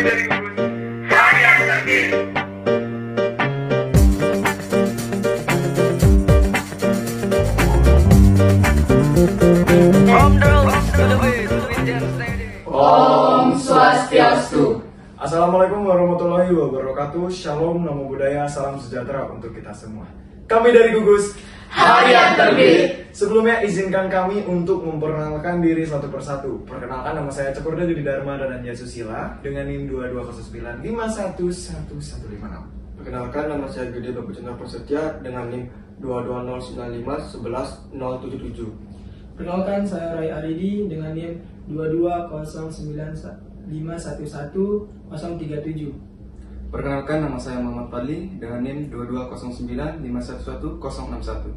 dari gugus harian terbit. Om Swastiastu. Assalamualaikum warahmatullahi wabarakatuh. Shalom, namo buddhaya, salam sejahtera untuk kita semua. Kami dari gugus Harian Terbit. Sebelumnya izinkan kami untuk memperkenalkan diri satu persatu. Perkenalkan, nama saya Cekurda Yudi Dharma Dananjaya Susila dengan NIM 2209511156. Perkenalkan, nama saya Gede Bapak Chandra Prasetya dengan NIM 2209511077. Perkenalkan, saya Rai Aridi dengan NIM 2209511037. Perkenalkan, nama saya Muhammad Fadli dengan NIM 2209511061.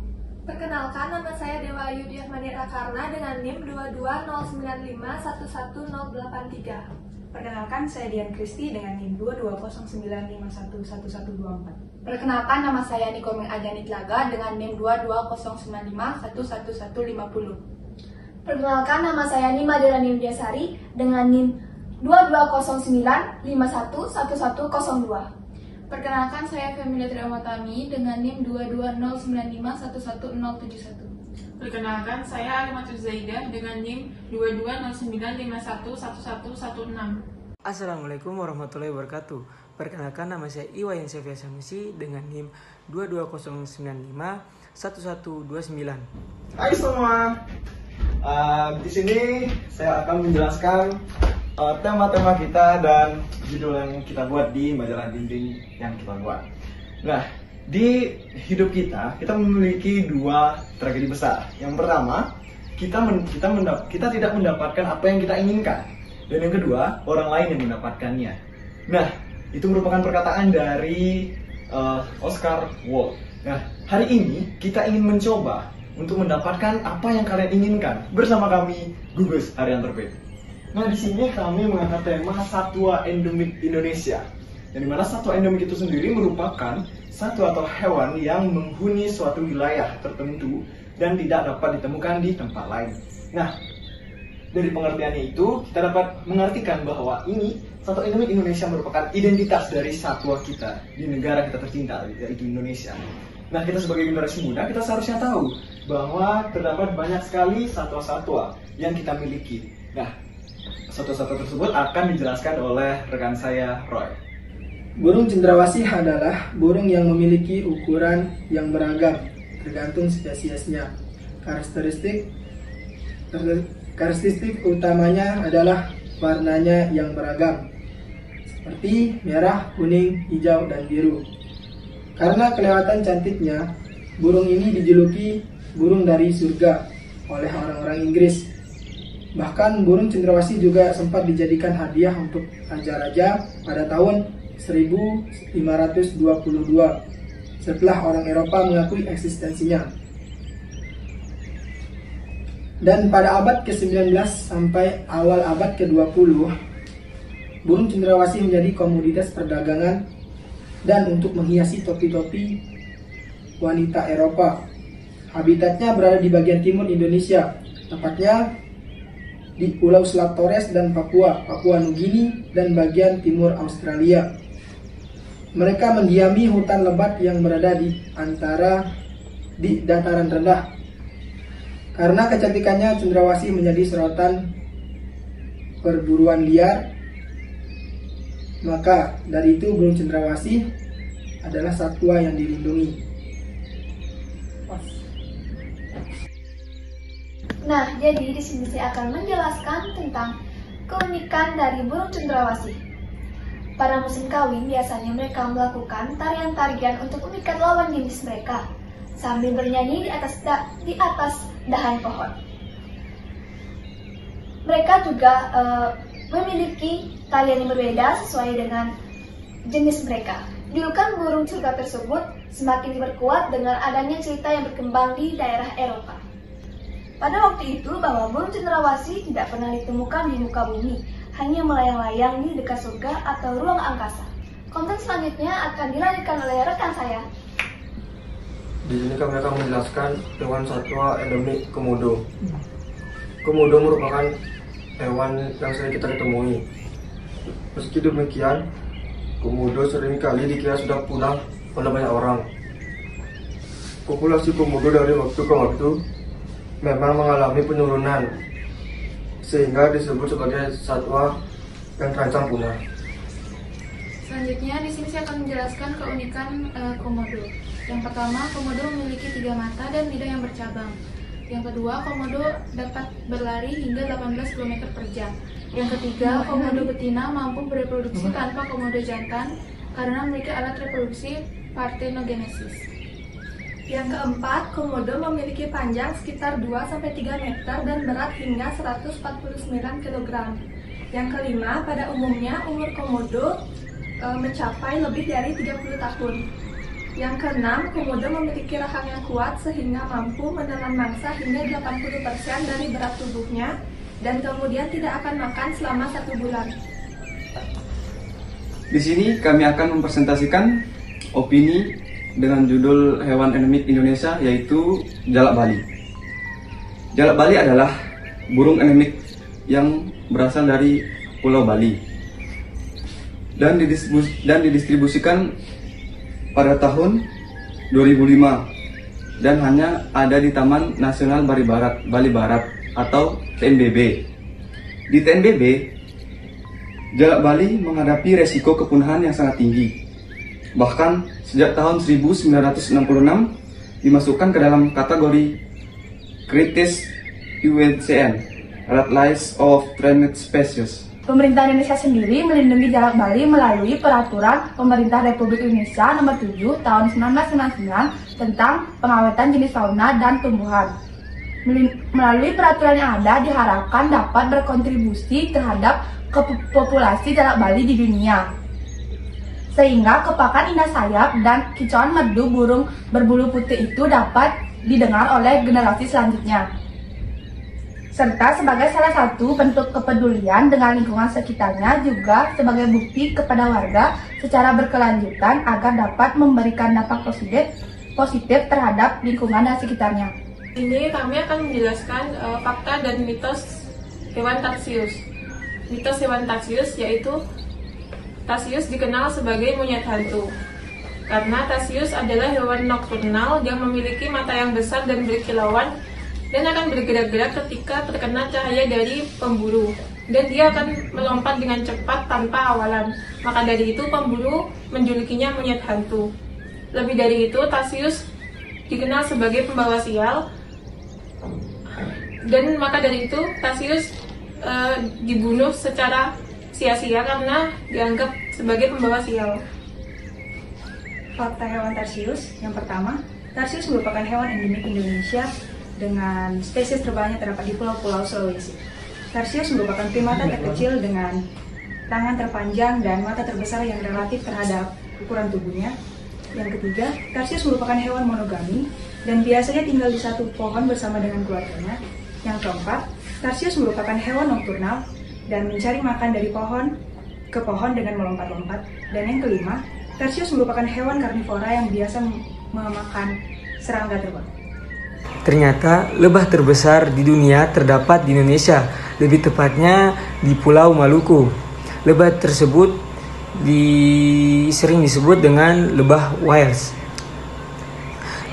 Perkenalkan, nama saya Dewa Ayu Diahmani Rakarna dengan NIM 2209511083. Perkenalkan, saya Dian Kristi dengan NIM 2209511124. Perkenalkan, nama saya Nikomeng Adani Tlaga dengan NIM 2209511150. Perkenalkan, nama saya Nima Dirani Widyasari dengan NIM 2209511102. Perkenalkan, saya Femila Triamatami dengan NIM 2209511071. Perkenalkan, saya Alimatul Zaidah dengan NIM 2209511116. Assalamualaikum warahmatullahi wabarakatuh. Perkenalkan, nama saya Iwayan Sevia Sanusi dengan NIM 2209511129. Hai semua. Di sini saya akan menjelaskan tema-tema kita dan judul yang kita buat di majalah dinding yang kita buat. Nah, di hidup kita memiliki dua tragedi besar. Yang pertama, kita tidak mendapatkan apa yang kita inginkan, dan yang kedua, orang lain yang mendapatkannya. Nah, itu merupakan perkataan dari Oscar Wilde. Nah, hari ini kita ingin mencoba untuk mendapatkan apa yang kalian inginkan bersama kami, Gugus Harian Terbit. Nah, di sini kami mengangkat tema satwa endemik Indonesia. Yang dimana satwa endemik itu sendiri merupakan satwa atau hewan yang menghuni suatu wilayah tertentu dan tidak dapat ditemukan di tempat lain. Nah, dari pengertiannya itu kita dapat mengartikan bahwa ini satwa endemik Indonesia merupakan identitas dari satwa kita di negara kita tercinta, yaitu Indonesia. Nah, kita sebagai generasi muda, kita seharusnya tahu bahwa terdapat banyak sekali satwa-satwa yang kita miliki. Nah, satwa-satwa tersebut akan dijelaskan oleh rekan saya, Roy. Burung cendrawasih adalah burung yang memiliki ukuran yang beragam, tergantung spesiesnya. Karakteristik utamanya adalah warnanya yang beragam, seperti merah, kuning, hijau, dan biru. Karena kelewatan cantiknya, burung ini dijuluki burung dari surga oleh orang-orang Inggris. Bahkan burung cendrawasih juga sempat dijadikan hadiah untuk raja-raja pada tahun 1522 setelah orang Eropa mengakui eksistensinya. Dan pada abad ke-19 sampai awal abad ke-20, burung cendrawasih menjadi komoditas perdagangan dan untuk menghiasi topi-topi wanita Eropa. Habitatnya berada di bagian timur Indonesia, tepatnya di Pulau Selat Torres dan Papua Nugini, dan bagian timur Australia. Mereka mendiami hutan lebat yang berada di dataran rendah. Karena kecantikannya, cendrawasih menjadi sorotan perburuan liar. Maka dari itu burung cendrawasih adalah satwa yang dilindungi. Nah, jadi di sini saya akan menjelaskan tentang keunikan dari burung cendrawasih. Pada musim kawin, biasanya mereka melakukan tarian-tarian untuk memikat lawan jenis mereka sambil bernyanyi di atas dahan pohon. Mereka juga memiliki tarian yang berbeda sesuai dengan jenis mereka. Julukan burung surga tersebut semakin diperkuat dengan adanya cerita yang berkembang di daerah Eropa. Pada waktu itu, bahwa burung cendrawasih tidak pernah ditemukan di muka bumi, hanya melayang-layang di dekat surga atau ruang angkasa. Konten selanjutnya akan dilanjutkan oleh rekan saya. Di sini kami akan menjelaskan hewan satwa endemik Komodo. Komodo merupakan hewan yang sering kita temui. Meski demikian, komodo seringkali dikira sudah punah oleh banyak orang. Populasi komodo dari waktu ke waktu memang mengalami penurunan, sehingga disebut sebagai satwa yang terancam punah. Selanjutnya di sini saya akan menjelaskan keunikan komodo. Yang pertama, komodo memiliki 3 mata dan lidah yang bercabang. Yang kedua, komodo dapat berlari hingga 18 km per jam. Yang ketiga, komodo betina mampu bereproduksi tanpa komodo jantan karena memiliki alat reproduksi parthenogenesis. Yang keempat, komodo memiliki panjang sekitar 2-3 meter dan berat hingga 149 kg. Yang kelima, pada umumnya umur komodo mencapai lebih dari 30 tahun. Yang keenam, komodo memiliki rahang yang kuat sehingga mampu menelan mangsa hingga 80% dari berat tubuhnya dan kemudian tidak akan makan selama 1 bulan. Di sini kami akan mempresentasikan opini dengan judul hewan endemik Indonesia, yaitu jalak bali. Jalak bali adalah burung endemik yang berasal dari Pulau Bali dan didistribusikan pada tahun 2005 dan hanya ada di Taman Nasional Bali Barat atau TNBB. Di TNBB, jalak bali menghadapi resiko kepunahan yang sangat tinggi. Bahkan sejak tahun 1966 dimasukkan ke dalam kategori kritis IUCN, Red List of Threatened Species. Pemerintah Indonesia sendiri melindungi jalak bali melalui Peraturan Pemerintah Republik Indonesia Nomor 7 Tahun 1999 tentang pengawetan jenis fauna dan tumbuhan. Melalui peraturan yang ada diharapkan dapat berkontribusi terhadap populasi jalak bali di dunia, sehingga kepakan indah sayap dan kicauan merdu burung berbulu putih itu dapat didengar oleh generasi selanjutnya, serta sebagai salah satu bentuk kepedulian dengan lingkungan sekitarnya, juga sebagai bukti kepada warga secara berkelanjutan agar dapat memberikan dampak positif terhadap lingkungan dan sekitarnya. Ini kami akan menjelaskan fakta dan mitos hewan tarsius. Mitos hewan tarsius yaitu tarsius dikenal sebagai monyet hantu karena tarsius adalah hewan nokturnal yang memiliki mata yang besar dan berkilauan dan akan bergerak-gerak ketika terkena cahaya dari pemburu, dan dia akan melompat dengan cepat tanpa awalan. Maka dari itu pemburu menjulukinya monyet hantu. Lebih dari itu, tarsius dikenal sebagai pembawa sial, dan maka dari itu tarsius dibunuh secara sia-sia karena dianggap sebagai pembawa sial. Fakta hewan tarsius. Yang pertama, tarsius merupakan hewan endemik Indonesia dengan spesies terbanyak terdapat di Pulau-Pulau Sulawesi. Tarsius merupakan primata terkecil dengan tangan terpanjang dan mata terbesar yang relatif terhadap ukuran tubuhnya. Yang ketiga, tarsius merupakan hewan monogami dan biasanya tinggal di satu pohon bersama dengan keluarganya. Yang keempat, tarsius merupakan hewan nokturnal dan mencari makan dari pohon ke pohon dengan melompat-lompat. Dan yang kelima, tarsius merupakan hewan karnivora yang biasa memakan serangga terbang. Ternyata lebah terbesar di dunia terdapat di Indonesia, lebih tepatnya di Pulau Maluku. Lebah tersebut sering disebut dengan lebah Wales.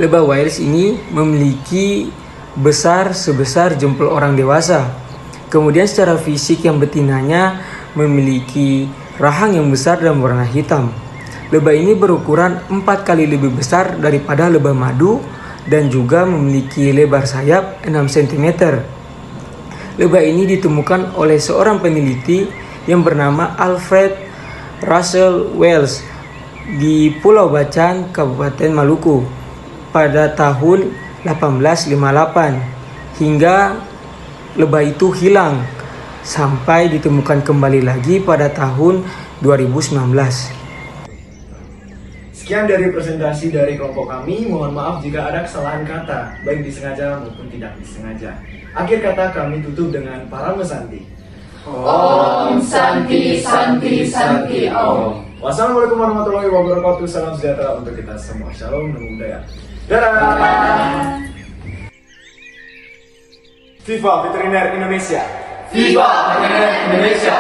Lebah Wales ini memiliki besar sebesar jempol orang dewasa. Kemudian secara fisik yang betinanya memiliki rahang yang besar dan warna hitam. Lebah ini berukuran 4 kali lebih besar daripada lebah madu dan juga memiliki lebar sayap 6 cm. Lebah ini ditemukan oleh seorang peneliti yang bernama Alfred Russel Wallace di Pulau Bacan, Kabupaten Maluku pada tahun 1858 hingga lebah itu hilang sampai ditemukan kembali lagi pada tahun 2019. Sekian dari presentasi dari kelompok kami. Mohon maaf jika ada kesalahan kata, baik disengaja maupun tidak disengaja. Akhir kata kami tutup dengan Parama Santi. Om Santi Santi Santi Om. Wassalamualaikum warahmatullahi wabarakatuh. Salam sejahtera untuk kita semua. Shalom dan budaya. Dadah. Viva Veteriner Indonesia. Viva Veteriner Indonesia.